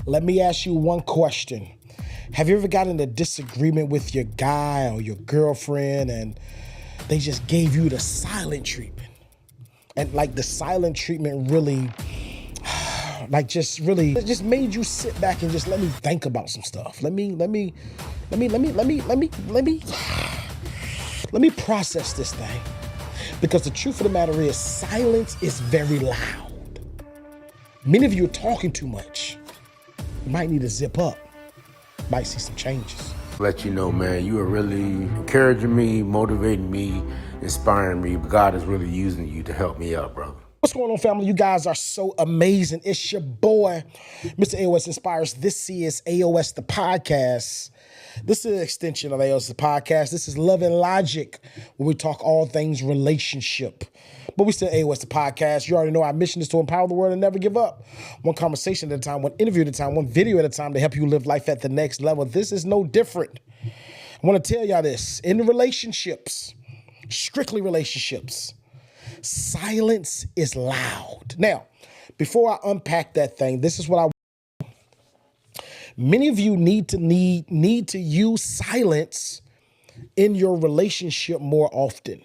Let me ask you one question. Have you ever gotten in a disagreement with your guy or your girlfriend and they just gave you the silent treatment? And like the silent treatment really, it just made you sit back and just let me think about some stuff. Let me process this thing. Because the truth of the matter is, silence is very loud. Many of you are talking too much. You might need to zip up. Might see some changes. Let you know, man, you are really encouraging me, motivating me, inspiring me. God is really using you to help me out, brother. What's going on, family? You guys are so amazing. It's your boy, Mr. AOS Inspires. This is AOS the podcast. This is an extension of AOS the podcast. This is Love and Logic, where we talk all things relationship. But we still AOS the podcast. You already know our mission is to empower the world and never give up. One conversation at a time, one interview at a time, one video at a time to help you live life at the next level. This is no different. I want to tell y'all this. In relationships, strictly relationships, silence is loud. Now, before I unpack that thing, this is what many of you need to use silence in your relationship more often.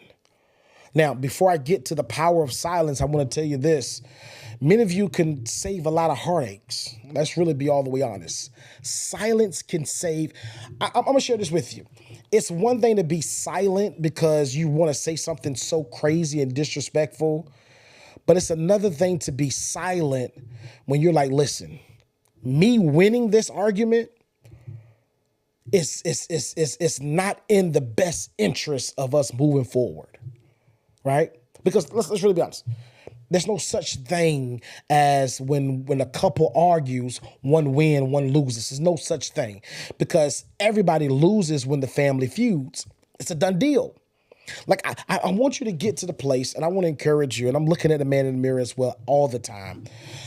Now, before I get to the power of silence, I want to tell you this. Many of you can save a lot of heartaches. Let's really be all the way honest. Silence can save. I'm going to share this with you. It's one thing to be silent because you want to say something so crazy and disrespectful, but it's another thing to be silent when you're like, listen, me winning this argument is not in the best interest of us moving forward, right? Because let's really be honest. There's no such thing as when a couple argues, one wins, one loses. There's no such thing because everybody loses when the family feuds. It's a done deal. Like, I want you to get to the place, and I want to encourage you, and I'm looking at the man in the mirror as well all the time.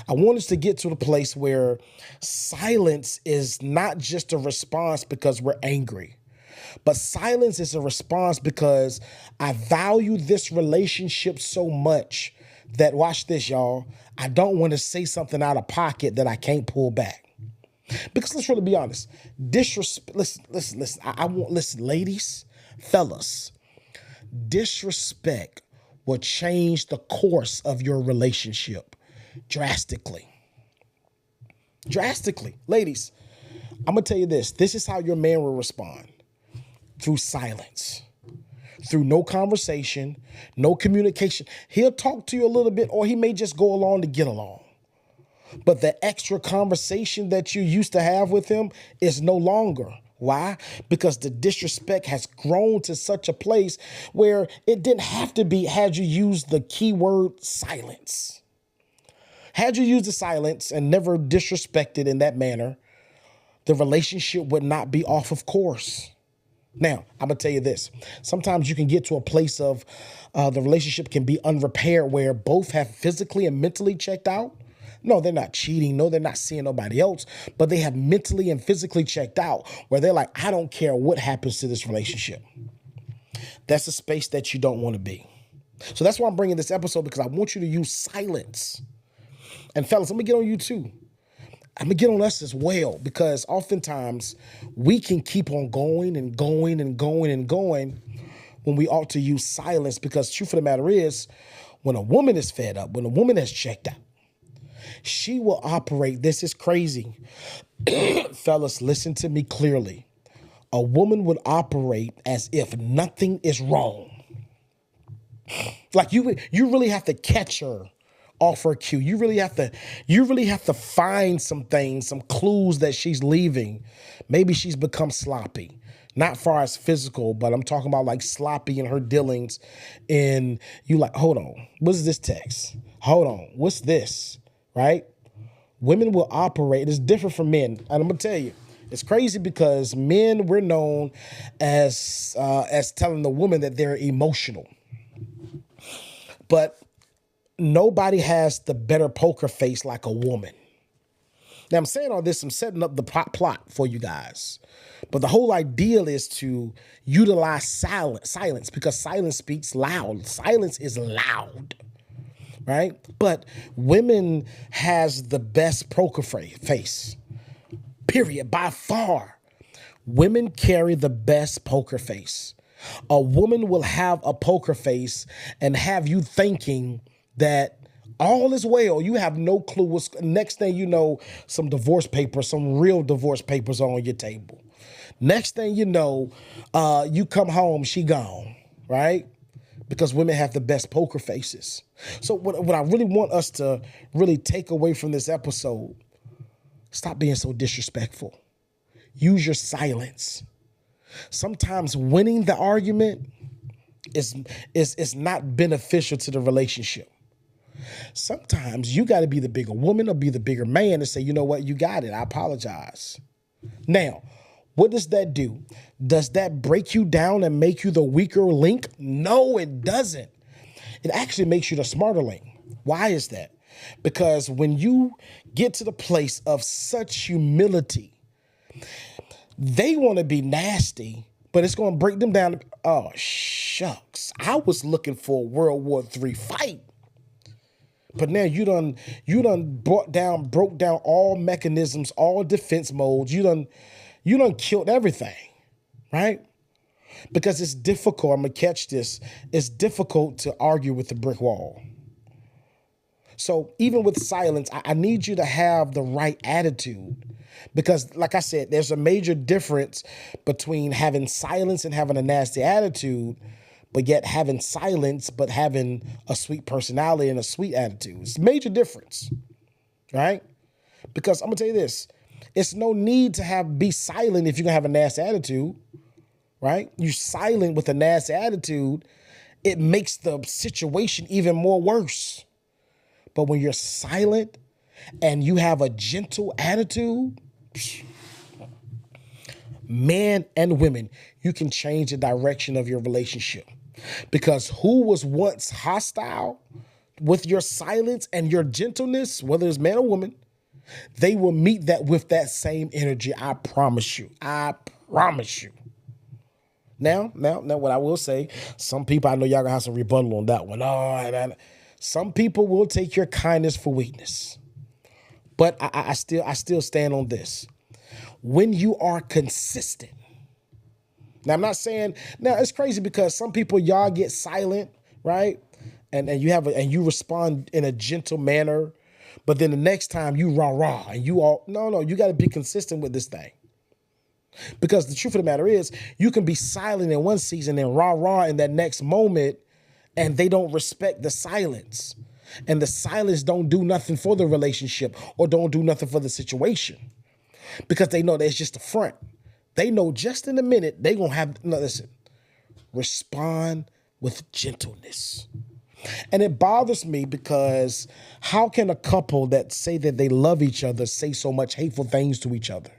I want us to get to the place where silence is not just a response because we're angry, but silence is a response because I value this relationship so much that, watch this, y'all, I don't want to say something out of pocket that I can't pull back. Because let's really be honest, disrespect, listen, ladies, fellas, disrespect will change the course of your relationship drastically. Drastically. Ladies, I'm going to tell you this. This is how your man will respond. Through silence. Through no conversation, no communication. He'll talk to you a little bit, or he may just go along to get along. But the extra conversation that you used to have with him is no longer. Why? Because the disrespect has grown to such a place where it didn't have to be had you used the keyword silence. Had you used the silence and never disrespected in that manner, the relationship would not be off of course. Now, I'm going to tell you this. Sometimes you can get to a place of the relationship can be unrepaired where both have physically and mentally checked out. No, they're not cheating. No, they're not seeing nobody else, but they have mentally and physically checked out where they're like, I don't care what happens to this relationship. That's a space that you don't want to be. So that's why I'm bringing this episode, because I want you to use silence. And fellas, let me get on you too. I'm going to get on us as well, because oftentimes we can keep on going and going and going and going when we ought to use silence, because the truth of the matter is, when a woman is fed up, when a woman has checked out, she will operate. This is crazy. Fellas, listen to me clearly. A woman would operate as if nothing is wrong. Like you really have to catch her off her cue. You really have to find some things, some clues that she's leaving. Maybe she's become sloppy. Not far as physical, but I'm talking about like sloppy in her dealings. And you like, hold on, what's this text? Hold on, what's this? Right? Women will operate. It's different from men. And I'm going to tell you, it's crazy because men, we're known as telling the woman that they're emotional. But nobody has the better poker face like a woman. Now, I'm saying all this, I'm setting up the plot for you guys. But the whole idea is to utilize silence, because silence speaks loud. Silence is loud, right? But women has the best poker face. period, by far. Women carry the best poker face. A woman will have a poker face and have you thinking that all is well. You have no clue what's next thing you know, some divorce papers, some real divorce papers are on your table. Next thing you know, you come home, she gone, right? Because women have the best poker faces. So what I really want us to really take away from this episode, stop being so disrespectful. Use your silence. Sometimes winning the argument is not beneficial to the relationship. Sometimes you got to be the bigger woman or be the bigger man and say, you know what, you got it. I apologize. Now, what does that do? Does that break you down and make you the weaker link? No, it doesn't. It actually makes you the smarter link. Why is that? Because when you get to the place of such humility, they want to be nasty, but it's going to break them down. Oh, shucks. I was looking for a World War III fight. But now you done broke down all mechanisms, all defense modes. You done killed everything, right? Because it's difficult, I'm gonna catch this, it's difficult to argue with the brick wall. So even with silence, I need you to have the right attitude. Because like I said, there's a major difference between having silence and having a nasty attitude, but yet having silence, but having a sweet personality and a sweet attitude. It's a major difference, right? Because I'm gonna tell you this, it's no need to be silent if you're gonna have a nasty attitude, right? You're silent with a nasty attitude, it makes the situation even more worse. But when you're silent and you have a gentle attitude, men and women, you can change the direction of your relationship. Because who was once hostile with your silence and your gentleness, whether it's man or woman, they will meet that with that same energy. I promise you. I promise you. Now, what I will say, some people, I know y'all gonna have some rebuttal on that one. Some people will take your kindness for weakness. But I still stand on this. When you are consistent. Now, I'm not saying, now it's crazy because some people, y'all get silent, right? And you respond in a gentle manner, but then the next time you rah and you all, no, you got to be consistent with this thing. Because the truth of the matter is, you can be silent in one season and rah in that next moment, and they don't respect the silence. And the silence don't do nothing for the relationship or don't do nothing for the situation. Because they know that it's just a front. They know just in a minute they gonna have, no, listen, respond with gentleness. And it bothers me because how can a couple that say that they love each other say so much hateful things to each other?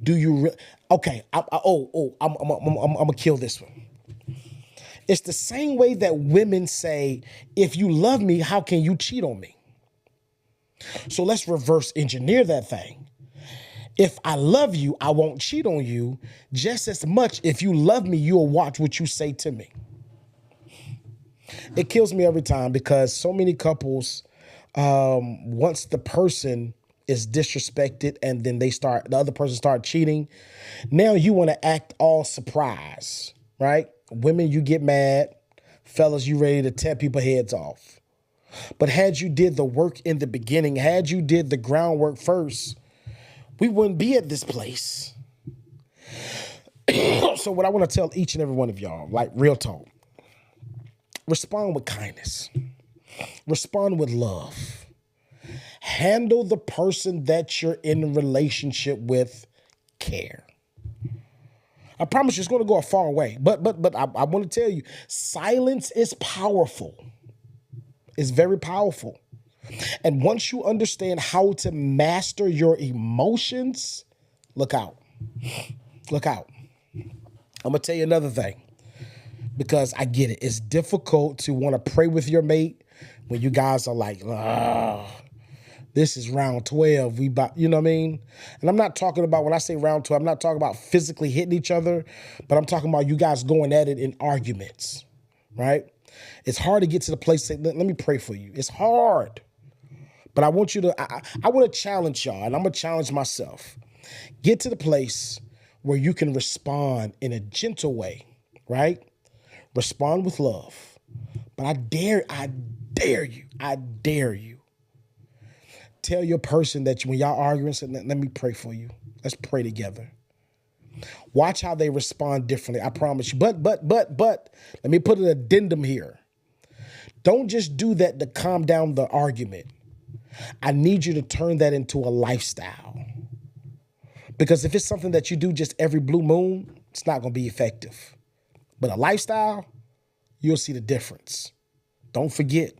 Do you okay? I'm gonna kill this one. It's the same way that women say, if you love me, how can you cheat on me? So let's reverse engineer that thing. If I love you, I won't cheat on you just as much. If you love me, you'll watch what you say to me. It kills me every time because so many couples, once the person is disrespected and then the other person start cheating, now you want to act all surprised, right? Women, you get mad. Fellas, you ready to tear people heads off. But had you did the work in the beginning, had you did the groundwork first, we wouldn't be at this place. So what I want to tell each and every one of y'all, like real talk, respond with kindness. Respond with love. Handle the person that you're in a relationship with care. I promise you it's going to go a far way. But I want to tell you, silence is powerful. It's very powerful. And once you understand how to master your emotions, look out. Look out. I'm going to tell you another thing, because I get it. It's difficult to want to pray with your mate when you guys are like, this is round 12. You know what I mean? And I'm not talking about, when I say round 12, I'm not talking about physically hitting each other, but I'm talking about you guys going at it in arguments, right? It's hard to get to the place, let me pray for you. It's hard. But I want you to, I want to challenge y'all, and I'm going to challenge myself. Get to the place where you can respond in a gentle way, right? Respond with love. But I dare you. Tell your person that when y'all arguing, say, let me pray for you. Let's pray together. Watch how they respond differently. I promise you. But, let me put an addendum here. Don't just do that to calm down the argument. I need you to turn that into a lifestyle. Because if it's something that you do just every blue moon, it's not going to be effective. But a lifestyle, you'll see the difference. Don't forget,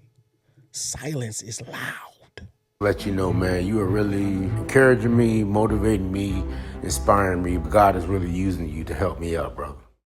silence is loud. Let you know, man, you are really encouraging me, motivating me, inspiring me. God is really using you to help me out, brother.